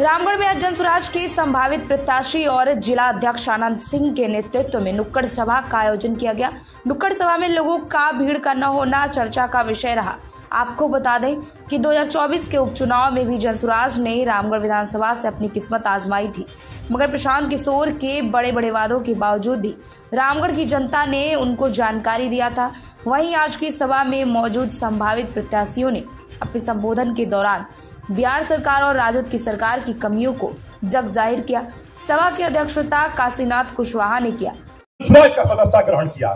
रामगढ़ में आज जनसुराज के संभावित प्रत्याशी और जिला अध्यक्ष आनंद सिंह के नेतृत्व में नुक्कड़ सभा का आयोजन किया गया। नुक्कड़ सभा में लोगों का भीड़ का न होना चर्चा का विषय रहा। आपको बता दें कि 2024 के उपचुनाव में भी जनसुराज ने रामगढ़ विधानसभा से अपनी किस्मत आजमाई थी, मगर प्रशांत किशोर के बड़े बड़े वादों के बावजूद भी रामगढ़ की जनता ने उनको जानकारी दिया था। वहीं आज की सभा में मौजूद संभावित प्रत्याशियों ने अपने संबोधन के दौरान बिहार सरकार और राजद की सरकार की कमियों को जग जाहिर किया। सभा की अध्यक्षता काशीनाथ कुशवाहा ने किया। जनसुराज का सदस्यता ग्रहण किया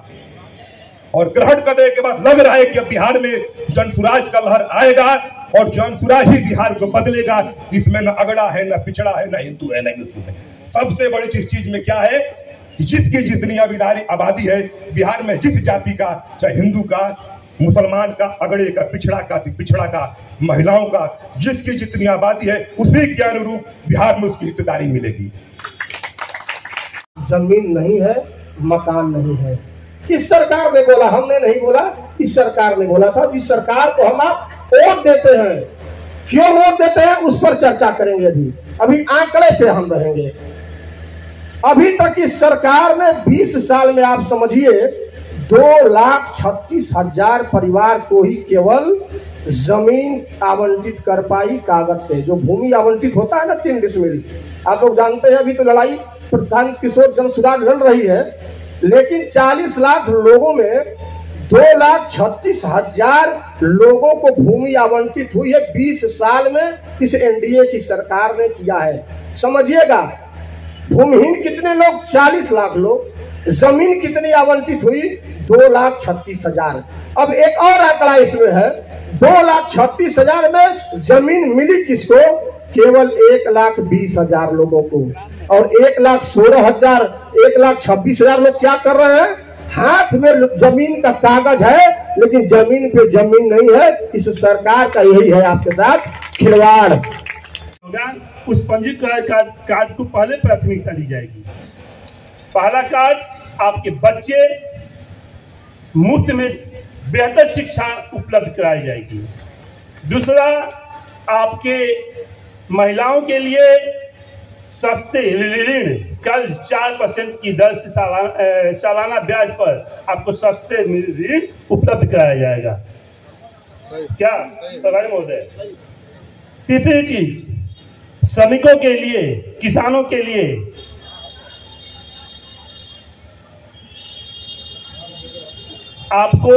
और ग्रहण करने के बाद लग रहा है कि अब बिहार में जनसुराज का लहर आएगा और जनसुराज ही बिहार को बदलेगा। इसमें न अगड़ा है, न पिछड़ा है, न हिंदू है, न मुस्लिम है। सबसे बड़ी चीज में क्या है कि जिसकी जितनी आबादी है बिहार में, जिस जाति का, चाहे हिंदू का, मुसलमान का, अगड़े का, पिछड़ा का, महिलाओं का, जिसकी जितनी आबादी है उसी के अनुरूप बिहार में उसकी हिस्सेदारी मिलेगी। जमीन नहीं है, मकान नहीं है। इस सरकार ने बोला, हमने नहीं बोला, इस सरकार ने बोला था। इस सरकार को हम आप वोट देते हैं, क्यों वोट देते हैं उस पर चर्चा करेंगे। अभी आंकड़े पे हम रहेंगे। अभी तक इस सरकार ने 20 साल में आप समझिए 2,36,000 परिवार को ही केवल जमीन आवंटित कर पाई कागज से। जो भूमि आवंटित होता है ना 3 डिसमिल, आप लोग जानते हैं। अभी तो लड़ाई प्रशांत किशोर जनसुराज लड़ रही है, लेकिन 40 लाख लोगों में 2,36,000 लोगों को भूमि आवंटित हुई है 20 साल में। इस एनडीए की सरकार ने किया है। समझिएगा, भूमिहीन कितने लोग? 40 लाख लोग। जमीन कितनी आवंटित हुई? 2,36,000। अब एक और आंकड़ा इसमें है, 2,36,000 में जमीन मिली किसको? केवल 1,20,000 लोगों को। और 1,16,000, 1,26,000 लोग क्या कर रहे हैं? हाथ में जमीन का कागज है, लेकिन जमीन पे जमीन नहीं है। इस सरकार का यही है आपके साथ खिलवाड़। उस पंजीकरण कार्ड को पहले प्राथमिकता दी जाएगी। पहला कार्ड, आपके बच्चे मुफ्त में बेहतर शिक्षा उपलब्ध कराई जाएगी। दूसरा, आपके महिलाओं के लिए सस्ते ऋण, कर्ज 4% की दर से सालाना ब्याज पर आपको सस्ते ऋण उपलब्ध कराया जाएगा। क्या सर महोदय? तीसरी चीज, श्रमिकों के लिए, किसानों के लिए आपको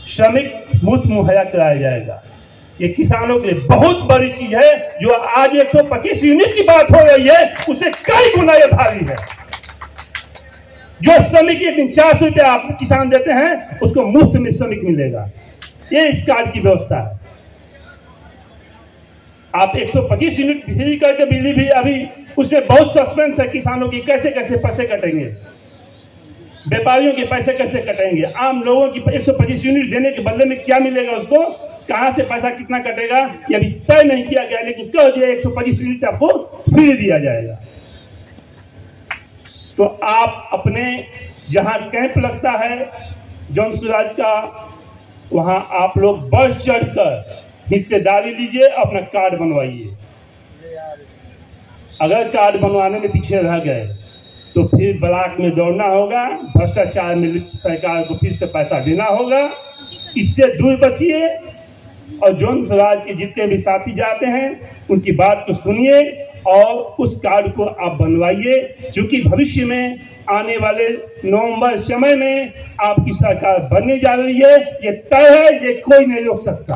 श्रमिक मुफ्त मुहैया कराया जाएगा। ये किसानों के लिए बहुत बड़ी चीज है। जो आज 125 यूनिट की बात हो रही है, उसे कई गुना ये भारी है। जो श्रमिक एक दिन 400 रुपया आप किसान देते हैं, उसको मुफ्त में श्रमिक मिलेगा। ये इस कार्ड की व्यवस्था है। आप 125 यूनिट फ्री करके बिजली भी, अभी उसमें बहुत सस्पेंस है किसानों की, कैसे कैसे पैसे कटेंगे, व्यापारियों के पैसे कैसे कटेंगे, आम लोगों की 125 यूनिट देने के बदले में क्या मिलेगा, उसको कहां से पैसा कितना कटेगा, ये अभी तय नहीं किया गया, लेकिन कह दिया 125 यूनिट आपको फ्री दिया जाएगा। तो आप अपने जहां कैंप लगता है जनसुराज का, वहां आप लोग बढ़ चढ़कर हिस्सेदारी लीजिए, अपना कार्ड बनवाइए। अगर कार्ड बनवाने में पीछे रह गए तो फिर ब्लॉक में दौड़ना होगा, भ्रष्टाचार में सरकार को फिर से पैसा देना होगा। इससे दूर बचिए और जनसुराज के जितने भी साथी जाते हैं उनकी बात को सुनिए और उस कार्ड को आप बनवाइए, क्योंकि भविष्य में आने वाले नवंबर समय में आपकी सरकार बनने जा रही है। ये तय है, ये कोई नहीं रोक सकता।